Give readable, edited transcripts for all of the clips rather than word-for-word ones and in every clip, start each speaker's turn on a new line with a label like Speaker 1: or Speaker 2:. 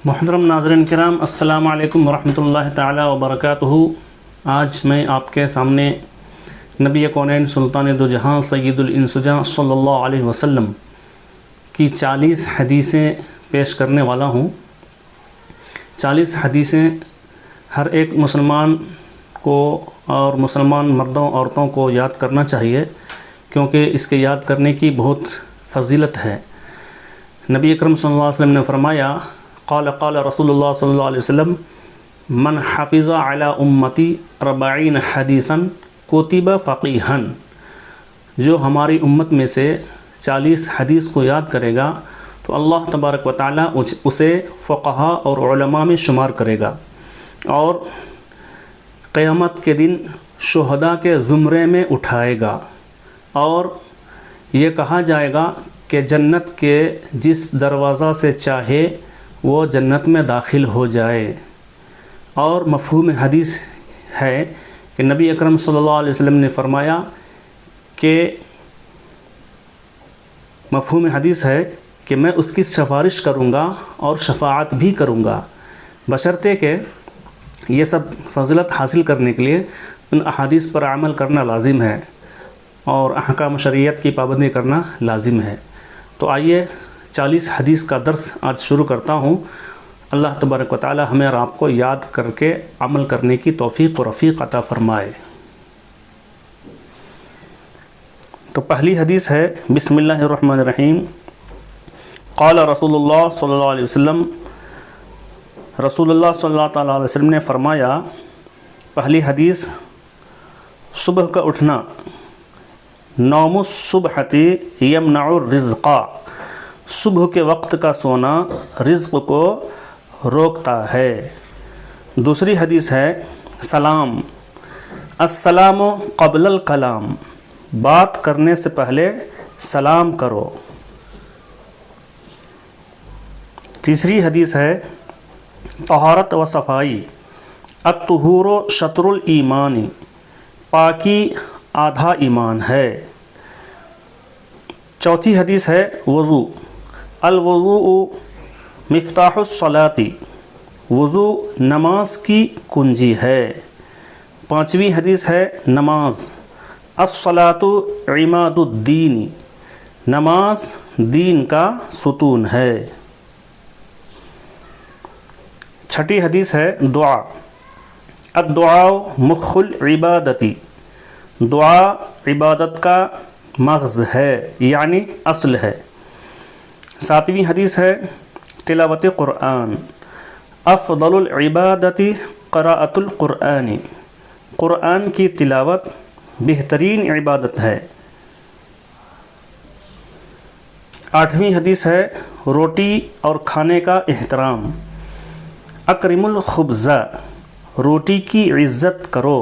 Speaker 1: محترم ناظرین کرام، السلام علیکم ورحمۃ اللہ تعالی وبرکاتہ۔ آج میں آپ کے سامنے نبی کونین سلطان دو جہاں سید الانس جاں صلی اللہ علیہ وسلم کی 40 حدیثیں پیش کرنے والا ہوں۔ 40 حدیثیں ہر ایک مسلمان کو اور مسلمان مردوں عورتوں کو یاد کرنا چاہیے، کیونکہ اس کے یاد کرنے کی بہت فضیلت ہے۔ نبی اکرم صلی اللہ علیہ وسلم نے فرمایا، قال رسول اللہ صلی اللہ علیہ وسلم، من حفظ علی امتی 40 حدیثا کتب فقیہا، جو ہماری امت میں سے 40 حدیث کو یاد کرے گا تو اللہ تبارک و تعالیٰ اسے فقہا اور علماء میں شمار کرے گا، اور قیامت کے دن شہداء کے زمرے میں اٹھائے گا، اور یہ کہا جائے گا کہ جنت کے جس دروازہ سے چاہے وہ جنت میں داخل ہو جائے۔ اور مفہوم حدیث ہے کہ نبی اکرم صلی اللہ علیہ وسلم نے فرمایا کہ مفہوم حدیث ہے کہ میں اس کی سفارش کروں گا اور شفاعت بھی کروں گا، بشرطے کہ یہ سب فضیلت حاصل کرنے کے لیے ان احادیث پر عمل کرنا لازم ہے اور احکام شریعت کی پابندی کرنا لازم ہے۔ تو آئیے 40 حدیث کا درس آج شروع کرتا ہوں۔ اللہ تبارک و تعالی ہمیں اور آپ کو یاد کر کے عمل کرنے کی توفیق و رفیق عطا فرمائے۔ تو پہلی حدیث ہے، بسم اللہ الرحمن الرحیم۔ قال رسول اللہ صلی اللہ علیہ وسلم، رسول اللہ صلی اللہ تعالیٰ علیہ وسلم نے فرمایا، پہلی حدیث، صبح کا اٹھنا، نوم الصبحۃ یمنع الرزق، صبح کے وقت کا سونا رزق کو روکتا ہے۔ دوسری حدیث ہے، سلام، السلام قبل الکلام، بات کرنے سے پہلے سلام کرو۔ تیسری حدیث ہے، طہارت و صفائی، الطہور شطر الایمان، پاکی آدھا ایمان ہے۔ چوتھی حدیث ہے، وضو، الوضوء مفتاح الصلاۃ، وضو نماز کی کنجی ہے۔ پانچویں حدیث ہے، نماز، الصلاۃ عماد الدین، نماز دین کا ستون ہے۔ چھٹی حدیث ہے، دعا، الدعاء مخ العبادت، دعا عبادت کا مغز ہے یعنی اصل ہے۔ ساتویں حدیث ہے، تلاوت قرآن، افضل العبادت قراءۃ القرآن، قرآن کی تلاوت بہترین عبادت ہے۔ آٹھویں حدیث ہے، روٹی اور کھانے کا احترام، اکرم الخبز، روٹی کی عزت کرو،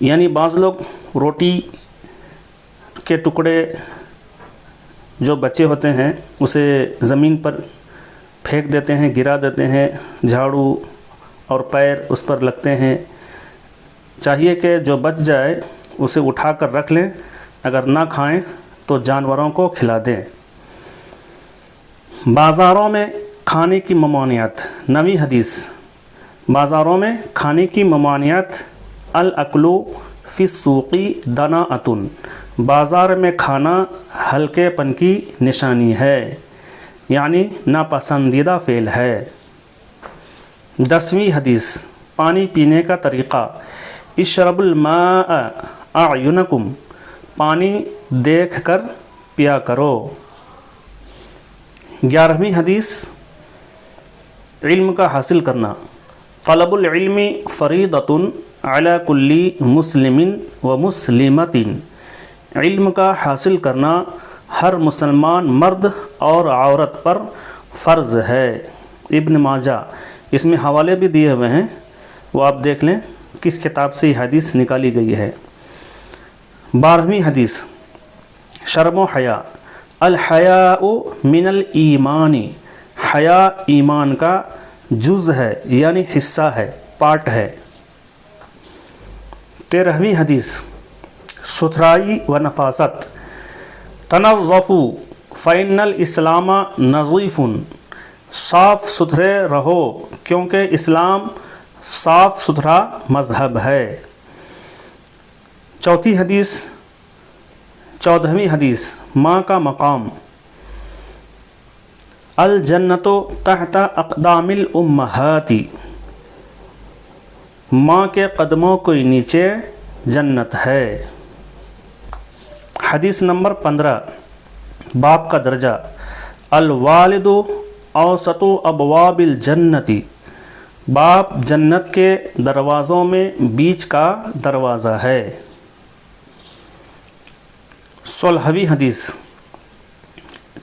Speaker 1: یعنی بعض لوگ روٹی کے ٹکڑے جو بچے ہوتے ہیں اسے زمین پر پھینک دیتے ہیں، گرا دیتے ہیں، جھاڑو اور پیر اس پر لگتے ہیں۔ چاہیے کہ جو بچ جائے اسے اٹھا کر رکھ لیں، اگر نہ کھائیں تو جانوروں کو کھلا دیں۔ بازاروں میں کھانے کی ممانعت، نویں حدیث، بازاروں میں کھانے کی ممانعت، الاکل فی السوق دناءۃ، بازار میں کھانا ہلکے پن کی نشانی ہے یعنی ناپسندیدہ فعل ہے۔ 10ویں حدیث، پانی پینے کا طریقہ، اشرب الماء اعینکم، پانی دیکھ کر پیا کرو۔ 11ویں حدیث، علم کا حاصل کرنا، طلب العلم فریضۃ علی کل مسلم و مسلمۃ، علم کا حاصل کرنا ہر مسلمان مرد اور عورت پر فرض ہے۔ ابن ماجہ، اس میں حوالے بھی دیے ہوئے ہیں، وہ آپ دیکھ لیں کس کتاب سے یہ حدیث نکالی گئی ہے۔ 12ویں حدیث، شرم و حیا، الحیاء من الایمان، حیا ایمان کا جز ہے یعنی حصہ ہے، پارٹ ہے۔ 13ویں حدیث، ستھرائی و نفاست، تنظفوا فإن الاسلام نظیف، صاف ستھرے رہو کیونکہ اسلام صاف ستھرا مذہب ہے۔ چوتھی حدیث، 14ویں حدیث، ماں کا مقام۔ الجنت تحت اقدام الامہات، ماں کے قدموں کے نیچے جنت ہے۔ حدیث نمبر 15، باپ کا درجہ۔ الوالد اوسط ابواب الجنت، باپ جنت کے دروازوں میں بیچ کا دروازہ ہے۔ 16ویں حدیث،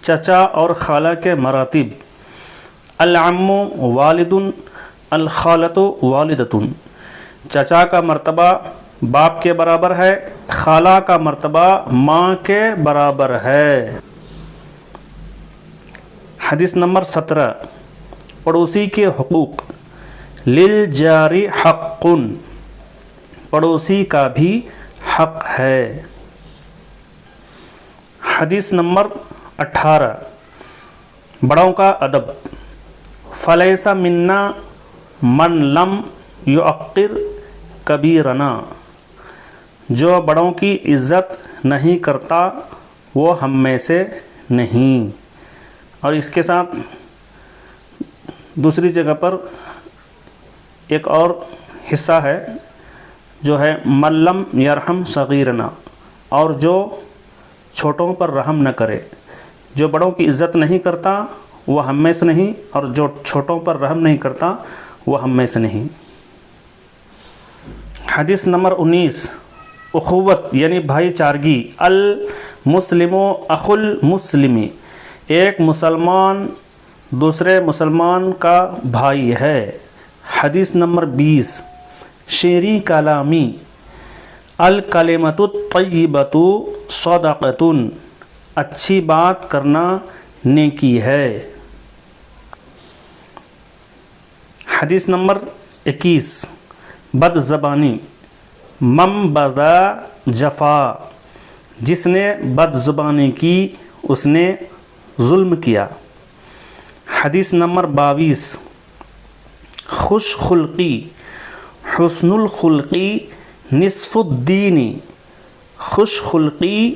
Speaker 1: چچا اور خالہ کے مراتب۔ العم والد، الخالۃ والدۃ، چچا کا مرتبہ باپ کے برابر ہے، خالہ کا مرتبہ ماں کے برابر ہے۔ حدیث نمبر 17، پڑوسی کے حقوق۔ للجار حق، پڑوسی کا بھی حق ہے۔ حدیث نمبر 18، بڑوں کا ادب۔ فلیس منا من لم یعقر کبیرنا، جو بڑوں کی عزت نہیں کرتا وہ ہم میں سے نہیں۔ اور اس کے ساتھ دوسری جگہ پر ایک اور حصہ ہے جو ہے من لم یرحم صغیرنا، اور جو چھوٹوں پر رحم نہ کرے۔ جو بڑوں کی عزت نہیں کرتا وہ ہم میں سے نہیں، اور جو چھوٹوں پر رحم نہیں کرتا وہ ہم میں سے نہیں۔ حدیث نمبر 19، اخوت یعنی بھائی چارگی۔ المسلم اخو المسلم، ایک مسلمان دوسرے مسلمان کا بھائی ہے۔ حدیث نمبر 20، شعری کلامی۔ الکلمۃ الطیبۃ صدقۃ، اچھی بات کرنا نیکی ہے۔ حدیث نمبر 21، بد زبانی۔ من بدا جفا، جس نے بد زبانی کی اس نے ظلم کیا۔ حدیث نمبر 22، خوش خلقی۔ حسن الخلقی نصف الدین، خوش خلقی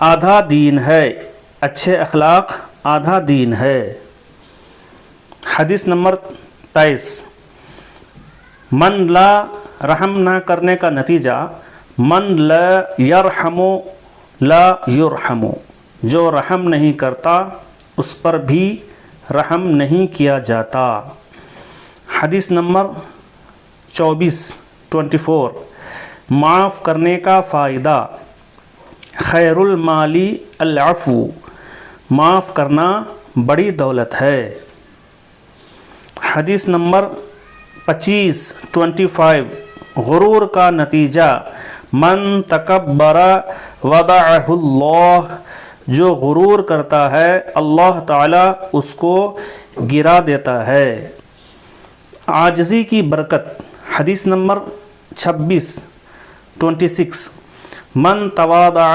Speaker 1: آدھا دین ہے، اچھے اخلاق آدھا دین ہے۔ حدیث نمبر 23، من لا رحم نہ کرنے کا نتیجہ من لا یرحم لا یرحم، جو رحم نہیں کرتا اس پر بھی رحم نہیں کیا جاتا۔ حدیث نمبر 24، معاف کرنے کا فائدہ۔ خیر المالی العفو، معاف کرنا بڑی دولت ہے۔ حدیث نمبر 25، غرور کا نتیجہ۔ من تکبر وضعہ اللہ، جو غرور کرتا ہے اللہ تعالیٰ اس کو گرا دیتا ہے۔ عاجزی کی برکت۔ حدیث نمبر 26، من تواضع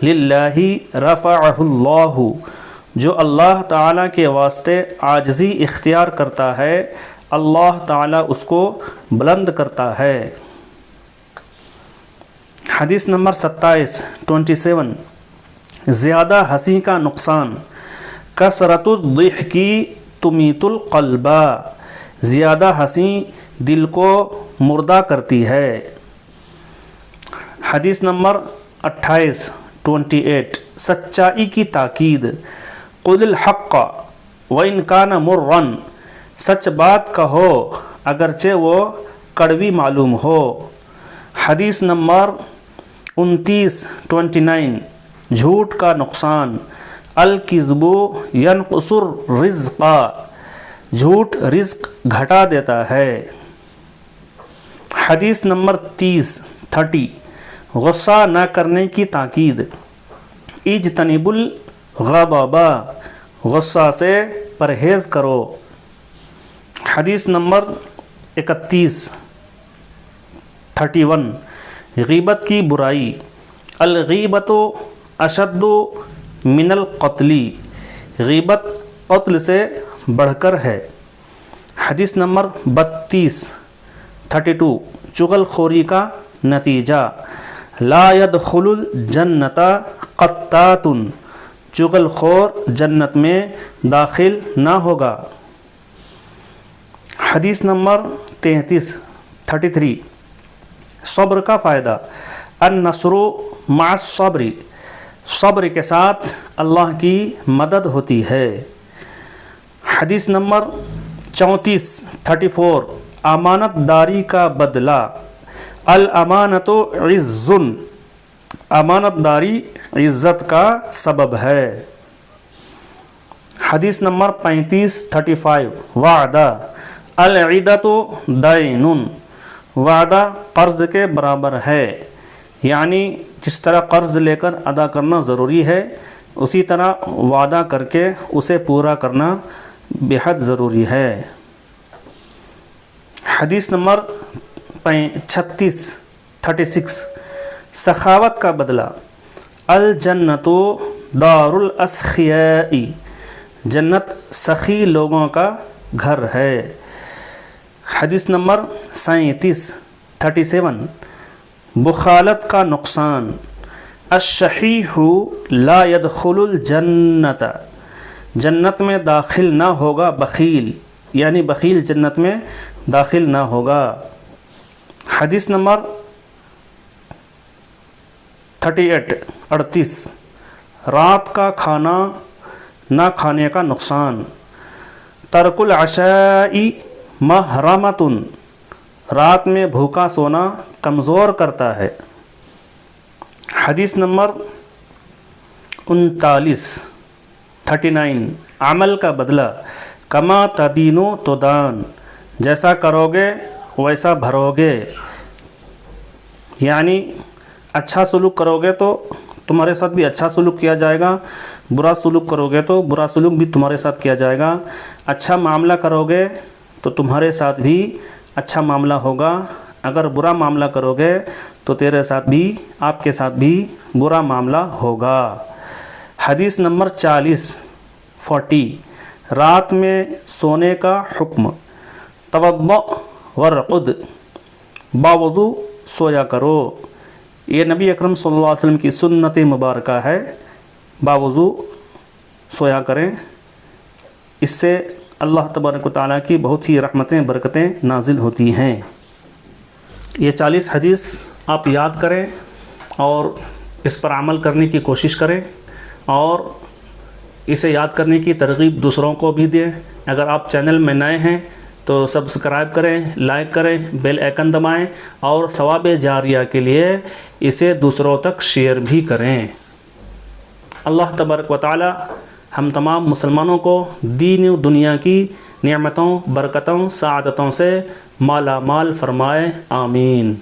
Speaker 1: للہ رفعہ اللہ، جو اللہ تعالیٰ کے واسطے عاجزی اختیار کرتا ہے اللہ تعالیٰ اس کو بلند کرتا ہے۔ حدیث نمبر 27، زیادہ ہنسی کا نقصان۔ کثرت الضحک تمیت القلب، زیادہ ہنسی دل کو مردہ کرتی ہے۔ حدیث نمبر 28، سچائی کی تاکید۔ قل الحق وإن كان مرا، سچ بات کہو اگرچہ وہ کڑوی معلوم ہو۔ حدیث نمبر 29، جھوٹ کا نقصان۔ الکذب ینقص الرزق، جھوٹ رزق گھٹا دیتا ہے۔ حدیث نمبر 30، غصہ نہ کرنے کی تاکید۔ اجتنب الغضب، غصہ سے پرہیز کرو۔ حدیث نمبر 31، غیبت کی برائی۔ الغیبت اشد من القتل، غیبت قتل سے بڑھ کر ہے۔ حدیث نمبر 32 چغل خوری کا نتیجہ، لا يدخل الجنت قطات، چغل خور جنت میں داخل نہ ہوگا۔ حدیث نمبر 33 صبر کا فائدہ، النصر مع الصبر، صبر کے ساتھ اللہ کی مدد ہوتی ہے۔ حدیث نمبر 34 امانت داری کا بدلہ، الامانت عز، امانت داری عزت کا سبب ہے۔ حدیث نمبر 35 وعدہ، العیدۃ دین، وعدہ قرض کے برابر ہے، یعنی جس طرح قرض لے کر ادا کرنا ضروری ہے اسی طرح وعدہ کر کے اسے پورا کرنا بے حد ضروری ہے۔ حدیث نمبر 36 سخاوت کا بدلہ، الجنت دار الاسخیاء، جنت سخی لوگوں کا گھر ہے۔ حدیث نمبر 37 بخالت کا نقصان، الشحیح لا يدخل الجنت، جنت میں داخل نہ ہوگا بخیل، یعنی بخیل جنت میں داخل نہ ہوگا۔ حدیث نمبر 38 رات کا کھانا نہ کھانے کا نقصان، ترک العشاء محرمۃ، رات میں بھوکا سونا کمزور کرتا ہے۔ حدیث نمبر 39 عمل کا بدلہ، کما تدین تدان، جیسا کرو گے ویسا بھرو گے، یعنی اچھا سلوک کرو گے تو تمہارے ساتھ بھی اچھا سلوک کیا جائے گا، برا سلوک کرو گے تو برا سلوک بھی تمہارے ساتھ کیا جائے گا، اچھا معاملہ کرو گے تو تمہارے ساتھ بھی اچھا معاملہ ہوگا، اگر برا معاملہ کرو گے تو تیرے ساتھ بھی آپ کے ساتھ بھی برا معاملہ ہوگا۔ حدیث نمبر 40 رات میں سونے کا حکم، توضؤ ورقد، باوضو سویا کرو، یہ نبی اکرم صلی اللہ علیہ وسلم کی سنت مبارکہ ہے، باوضو سویا کریں، اس سے اللہ تبارک و تعالیٰ کی بہت ہی رحمتیں برکتیں نازل ہوتی ہیں۔ یہ 40 حدیث آپ یاد کریں اور اس پر عمل کرنے کی کوشش کریں، اور اسے یاد کرنے کی ترغیب دوسروں کو بھی دیں۔ اگر آپ چینل میں نئے ہیں تو سبسکرائب کریں، لائک کریں، بیل آئیکن دبائیں، اور ثواب جاریہ کے لیے اسے دوسروں تک شیئر بھی کریں۔ اللہ تبارک و تعالی ہم تمام مسلمانوں کو دین و دنیا کی نعمتوں، برکتوں، سعادتوں سے مالا مال فرمائے، آمین۔